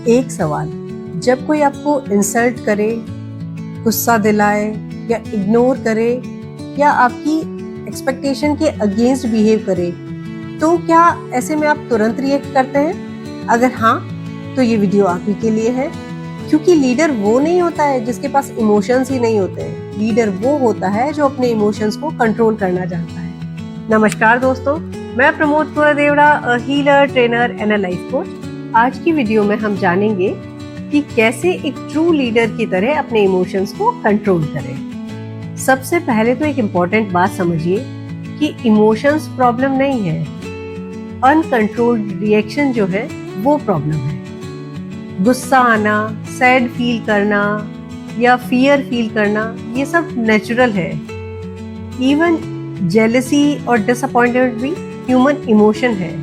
एक सवाल, जब कोई आपको इंसल्ट करे, गुस्सा दिलाए या इग्नोर करे या आपकी एक्सपेक्टेशन के अगेंस्ट बिहेव करे, तो क्या ऐसे में आप तुरंत रिएक्ट करते हैं? अगर हाँ, तो ये वीडियो आप ही के लिए है। क्योंकि लीडर वो नहीं होता है जिसके पास इमोशंस ही नहीं होते हैं। लीडर वो होता है जो अपने इमोशंस को कंट्रोल करना जानता है। नमस्कार दोस्तों, मैं Pramod Devda, a healer, trainer and a life coach. आज की वीडियो में हम जानेंगे कि कैसे एक ट्रू लीडर की तरह अपने इमोशंस को कंट्रोल करें। सबसे पहले तो एक इम्पॉर्टेंट बात समझिए कि इमोशंस प्रॉब्लम नहीं है, अनकंट्रोल्ड रिएक्शन जो है वो प्रॉब्लम है। गुस्सा आना, सैड फील करना या फियर फील करना, ये सब नेचुरल है। इवन जेलसी और डिसअपॉइंटमेंट भी ह्यूमन इमोशन है।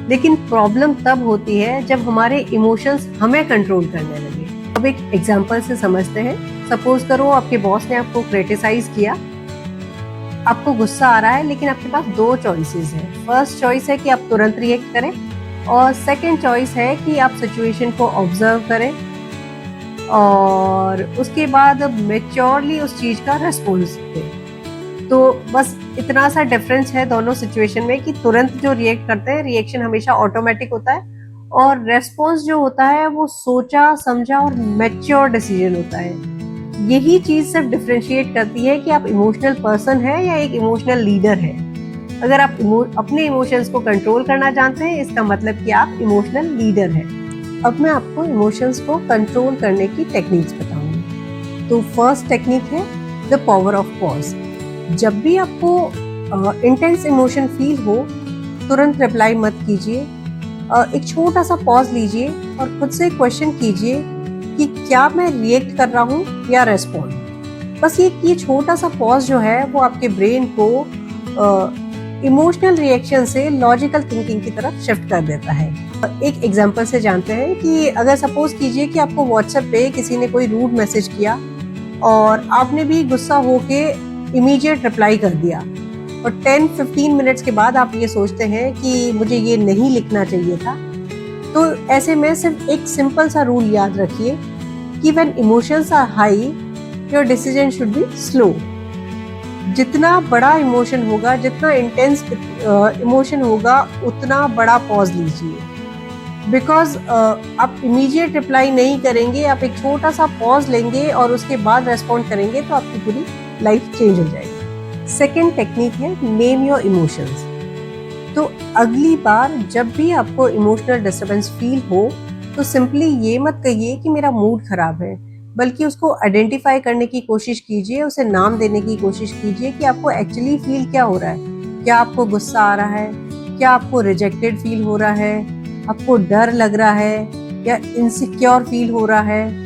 लेकिन प्रॉब्लम तब होती है जब हमारे इमोशंस हमें कंट्रोल करने लगे। अब एक एग्जांपल से समझते हैं। सपोज करो आपके बॉस ने आपको क्रिटिसाइज किया, आपको गुस्सा आ रहा है, लेकिन आपके पास दो चॉइसेस है। फर्स्ट चॉइस है कि आप तुरंत रिएक्ट करें और सेकंड चॉइस है कि आप सिचुएशन को ऑब्जर्व करें और उसके बाद मैच्योरली उस चीज का रेस्पॉन्स दें। तो बस इतना सा डिफरेंस है दोनों सिचुएशन में कि तुरंत जो रिएक्ट करते हैं, रिएक्शन हमेशा ऑटोमेटिक होता है और रेस्पॉन्स जो होता है वो सोचा समझा और मैच्योर डिसीजन होता है। यही चीज सिर्फ डिफरेंशिएट करती है कि आप इमोशनल पर्सन है या एक इमोशनल लीडर है। अगर आप अपने इमोशंस को कंट्रोल करना जानते हैं, इसका मतलब कि आप इमोशनल लीडर हैं। अब मैं आपको इमोशंस को कंट्रोल करने की टेक्निक्स बताऊंगी। तो फर्स्ट टेक्निक है द पावर ऑफ पॉज। जब भी आपको इंटेंस इमोशन फील हो, तुरंत रिप्लाई मत कीजिए। एक छोटा सा पॉज लीजिए और खुद से क्वेश्चन कीजिए कि क्या मैं रिएक्ट कर रहा हूँ या रेस्पॉन्ड। बस ये छोटा सा पॉज जो है वो आपके ब्रेन को इमोशनल रिएक्शन से लॉजिकल थिंकिंग की तरफ शिफ्ट कर देता है। एक एग्जांपल से जानते हैं कि अगर सपोज कीजिए कि आपको व्हाट्सएप पे किसी ने कोई रूड मैसेज किया और आपने भी गुस्सा होके इमीडिएट रिप्लाई कर दिया और 10-15 मिनट्स के बाद आप ये सोचते हैं कि मुझे ये नहीं लिखना चाहिए था। तो ऐसे में सिर्फ एक सिंपल सा रूल याद रखिए कि when emotions are high, your decision should be slow. जितना बड़ा इमोशन होगा, जितना इंटेंस इमोशन होगा, उतना बड़ा पॉज लीजिए। बिकॉज आप इमीडिएट रिप्लाई नहीं करेंगे, आप एक छोटा सा पॉज लेंगे और उसके बाद रेस्पॉन्ड करेंगे तो आपकी पूरी लाइफ चेंज हो जाएगी। सेकेंड टेक्निक है नेम योर इमोशंस। तो अगली बार जब भी आपको इमोशनल डिस्टर्बेंस फील हो, तो सिंपली ये मत कहिए कि मेरा मूड खराब है, बल्कि उसको आइडेंटिफाई करने की कोशिश कीजिए, उसे नाम देने की कोशिश कीजिए कि आपको एक्चुअली फील क्या हो रहा है। क्या आपको गुस्सा आ रहा है? क्या आपको रिजेक्टेड फील हो रहा है? आपको डर लग रहा है या इनसिक्योर फील हो रहा है?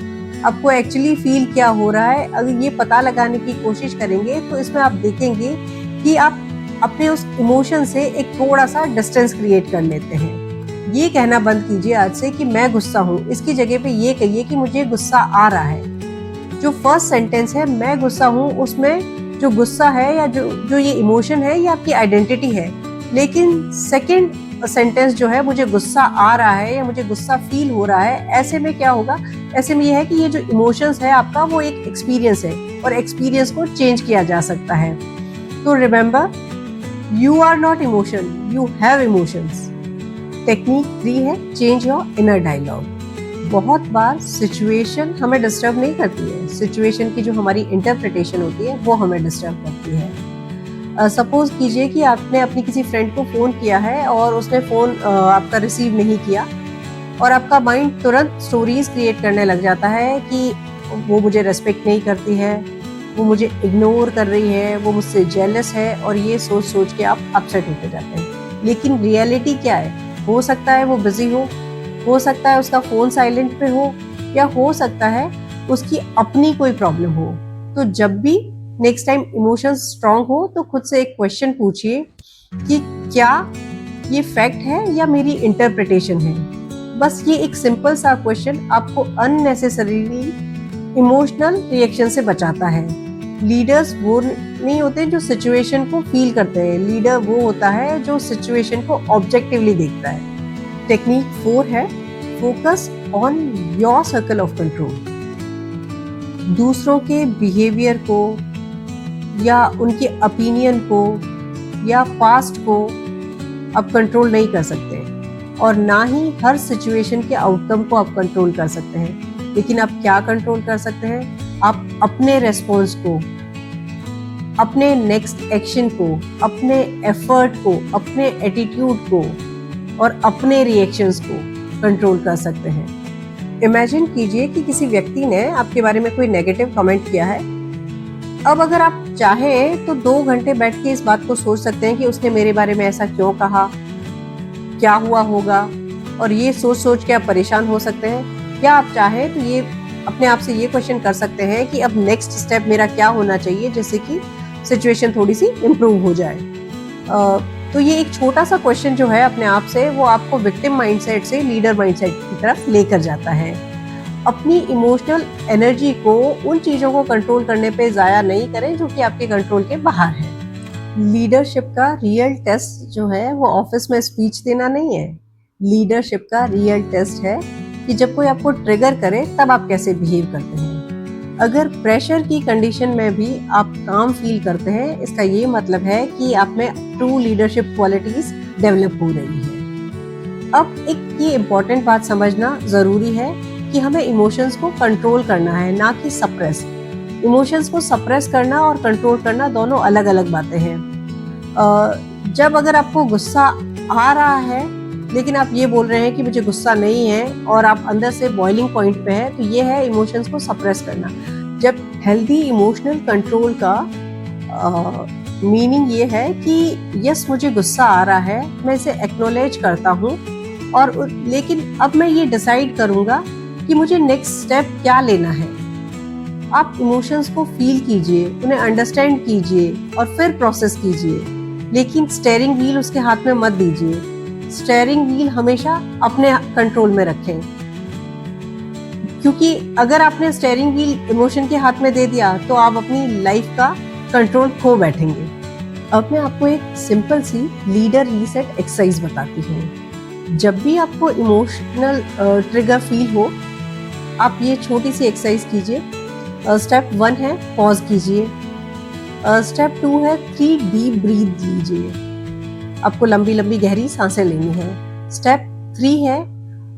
आपको एक्चुअली फील क्या हो रहा है? अगर ये पता लगाने की कोशिश करेंगे तो इसमें आप देखेंगे कि आप अपने उस इमोशन से एक थोड़ा सा डिस्टेंस क्रिएट कर लेते हैं। ये कहना बंद कीजिए आज से कि मैं गुस्सा हूँ। इसकी जगह पे ये कहिए कि मुझे गुस्सा आ रहा है। जो फर्स्ट सेंटेंस है मैं गुस्सा हूँ, उसमें जो गुस्सा है या जो ये इमोशन है, ये आपकी आइडेंटिटी है। लेकिन सेकंड सेंटेंस जो है मुझे गुस्सा आ रहा है या मुझे गुस्सा फील हो रहा है, ऐसे में क्या होगा? ऐसे में ये है कि ये जो इमोशंस है आपका, वो एक एक्सपीरियंस है और एक्सपीरियंस को चेंज किया जा सकता है। तो remember, you are not emotion, you have emotions. Technique 3 है चेंज योर इनर डायलॉग। बहुत बार सिचुएशन हमें डिस्टर्ब नहीं करती है, सिचुएशन की जो हमारी इंटरप्रिटेशन होती है वो हमें डिस्टर्ब करती है। सपोज कीजिए कि आपने अपनी किसी फ्रेंड को फ़ोन किया है और उसने फ़ोन आपका रिसीव नहीं किया और आपका माइंड तुरंत स्टोरीज क्रिएट करने लग जाता है कि वो मुझे रेस्पेक्ट नहीं करती है, वो मुझे इग्नोर कर रही है, वो मुझसे जेलस है, और ये सोच सोच के आप अपसेट होते जाते हैं। लेकिन रियलिटी क्या है? हो सकता है वो बिजी हो सकता है उसका फ़ोन साइलेंट पे हो, या हो सकता है उसकी अपनी कोई प्रॉब्लम हो। तो जब भी नेक्स्ट टाइम इमोशंस स्ट्रांग हो तो खुद से एक क्वेश्चन पूछिए कि क्या ये फैक्ट है या मेरी इंटरप्रिटेशन है। बस ये एक सिंपल सा क्वेश्चन आपको अननेसेसरीली इमोशनल रिएक्शन से बचाता है। लीडर्स वो नहीं होते जो सिचुएशन को फील करते हैं, लीडर वो होता है जो सिचुएशन को ऑब्जेक्टिवली देखता है। टेक्निक 4 है focus on your circle of control. दूसरों के बिहेवियर को या उनके ओपिनियन को या पास्ट को आप कंट्रोल नहीं कर सकते और ना ही हर सिचुएशन के आउटकम को आप कंट्रोल कर सकते हैं। लेकिन आप क्या कंट्रोल कर सकते हैं? आप अपने रेस्पॉन्स को, अपने नेक्स्ट एक्शन को, अपने एफर्ट को, अपने एटीट्यूड को और अपने रिएक्शंस को कंट्रोल कर सकते हैं। इमेजिन कीजिए कि किसी व्यक्ति ने आपके बारे में कोई नेगेटिव कमेंट किया है। अब अगर आप चाहें तो 2 घंटे बैठ के इस बात को सोच सकते हैं कि उसने मेरे बारे में ऐसा क्यों कहा, क्या हुआ होगा, और ये सोच सोच के आप परेशान हो सकते हैं। या आप चाहें तो ये अपने आप से ये क्वेश्चन कर सकते हैं कि अब नेक्स्ट स्टेप मेरा क्या होना चाहिए जिससे कि सिचुएशन थोड़ी सी इम्प्रूव हो जाए। तो ये एक छोटा सा क्वेश्चन जो है अपने आप से, वो आपको विक्टिम माइंडसेट से लीडर माइंडसेट की तरफ लेकर जाता है। अपनी इमोशनल एनर्जी को उन चीज़ों को कंट्रोल करने पे ज़ाया नहीं करें जो कि आपके कंट्रोल के बाहर है। लीडरशिप का रियल टेस्ट जो है वो ऑफिस में स्पीच देना नहीं है। लीडरशिप का रियल टेस्ट है कि जब कोई आपको ट्रिगर करे तब आप कैसे बिहेव करते हैं। अगर प्रेशर की कंडीशन में भी आप काम फील करते हैं, इसका ये मतलब है कि आप में ट्रू लीडरशिप क्वालिटीज डेवलप हो रही है। अब एक ये इम्पोर्टेंट बात समझना ज़रूरी है कि हमें इमोशंस को कंट्रोल करना है, ना कि सप्रेस। इमोशंस को सप्रेस करना और कंट्रोल करना दोनों अलग अलग बातें हैं। जब अगर आपको गुस्सा आ रहा है लेकिन आप ये बोल रहे हैं कि मुझे गुस्सा नहीं है और आप अंदर से बॉइलिंग पॉइंट पे है, तो ये है इमोशंस को सप्रेस करना। जब हेल्दी इमोशनल कंट्रोल का मीनिंग ये है कि यस मुझे गुस्सा आ रहा है, मैं इसे एक्नॉलेज करता हूँ और लेकिन अब मैं ये डिसाइड करूँगा कि मुझे नेक्स्ट स्टेप क्या लेना है। आप इमोशंस को फील कीजिए, उन्हें अंडरस्टैंड कीजिए और फिर प्रोसेस कीजिए, लेकिन स्टीयरिंग व्हील उसके हाथ में मत दीजिए। स्टीयरिंग व्हील हमेशा अपने कंट्रोल में रखें, क्योंकि अगर आपने स्टीयरिंग व्हील इमोशन के हाथ में दे दिया तो आप अपनी लाइफ का कंट्रोल खो बैठेंगे। अब मैं आपको एक सिंपल सी लीडर रीसेट एक्सरसाइज बताती हूँ। जब भी आपको इमोशनल ट्रिगर फील हो, आप ये छोटी सी एक्सरसाइज कीजिए। स्टेप 1 है पॉज कीजिए। स्टेप 2 है 3 डीप ब्रीथ लीजिए, आपको लंबी लंबी गहरी सांसें लेनी है। स्टेप 3 है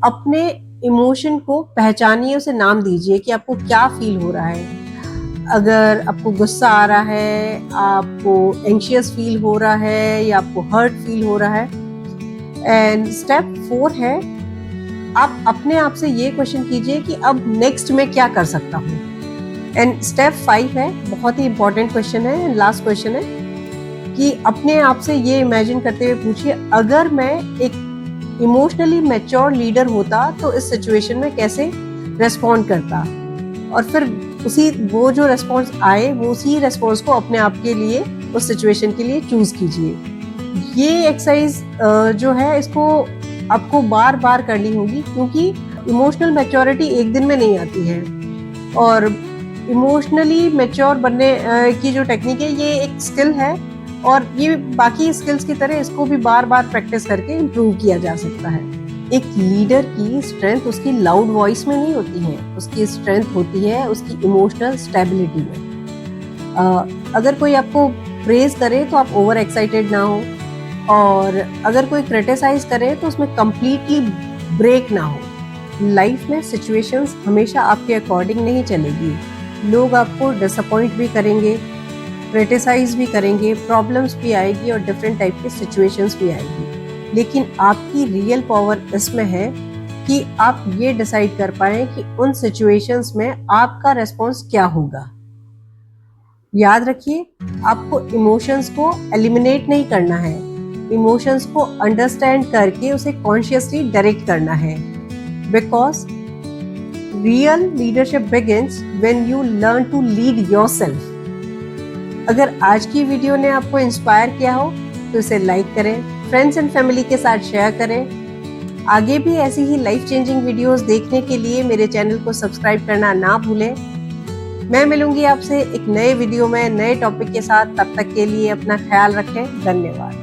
अपने इमोशन को पहचानिए, उसे नाम दीजिए कि आपको क्या फील हो रहा है। अगर आपको गुस्सा आ रहा है, आपको एंशियस फील हो रहा है या आपको हर्ट फील हो रहा है। एंड स्टेप 4 है आप अपने आप से ये क्वेश्चन कीजिए कि अब नेक्स्ट मैं क्या कर सकता हूँ। एंड स्टेप 5 है, बहुत ही इंपॉर्टेंट क्वेश्चन है एंड लास्ट क्वेश्चन है, कि अपने आप से ये इमेजिन करते हुए पूछिए अगर मैं एक इमोशनली मैच्योर लीडर होता तो इस सिचुएशन में कैसे रेस्पॉन्ड करता, और फिर वो जो रेस्पॉन्स आए वो उसी रेस्पॉन्स को अपने आप के लिए उस सिचुएशन के लिए चूज कीजिए। ये एक्सरसाइज जो है इसको आपको बार बार करनी होगी, क्योंकि इमोशनल मैच्योरिटी एक दिन में नहीं आती है और इमोशनली मैच्योर बनने की जो टेक्निक है ये एक स्किल है और ये बाकी स्किल्स की तरह इसको भी बार बार प्रैक्टिस करके इम्प्रूव किया जा सकता है। एक लीडर की स्ट्रेंथ उसकी लाउड वॉइस में नहीं होती है, उसकी स्ट्रेंथ होती है उसकी इमोशनल स्टेबिलिटी में। अगर कोई आपको प्रेज करे तो आप ओवर एक्साइटेड ना हो, और अगर कोई क्रिटिसाइज करे तो उसमें कंप्लीटली ब्रेक ना हो। लाइफ में सिचुएशंस हमेशा आपके अकॉर्डिंग नहीं चलेगी, लोग आपको डिसअपॉइंट भी करेंगे, क्रिटिसाइज भी करेंगे, प्रॉब्लम्स भी आएगी और डिफरेंट टाइप के सिचुएशंस भी आएगी। लेकिन आपकी रियल पावर इसमें है कि आप ये डिसाइड कर पाएं कि उन सिचुएशंस में आपका रेस्पॉन्स क्या होगा। याद रखिए, आपको इमोशंस को एलिमिनेट नहीं करना है, इमोशंस को अंडरस्टैंड करके उसे कॉन्शियसली डायरेक्ट करना है। Because real leadership begins when you learn to lead yourself. अगर आज की वीडियो ने आपको इंस्पायर किया हो तो इसे लाइक करें, फ्रेंड्स एंड फैमिली के साथ शेयर करें। आगे भी ऐसी ही लाइफ चेंजिंग वीडियोस देखने के लिए मेरे चैनल को सब्सक्राइब करना ना भूलें। मैं मिलूंगी आपसे एक नए वीडियो में नए टॉपिक के साथ, तब तक के लिए अपना ख्याल रखें। धन्यवाद।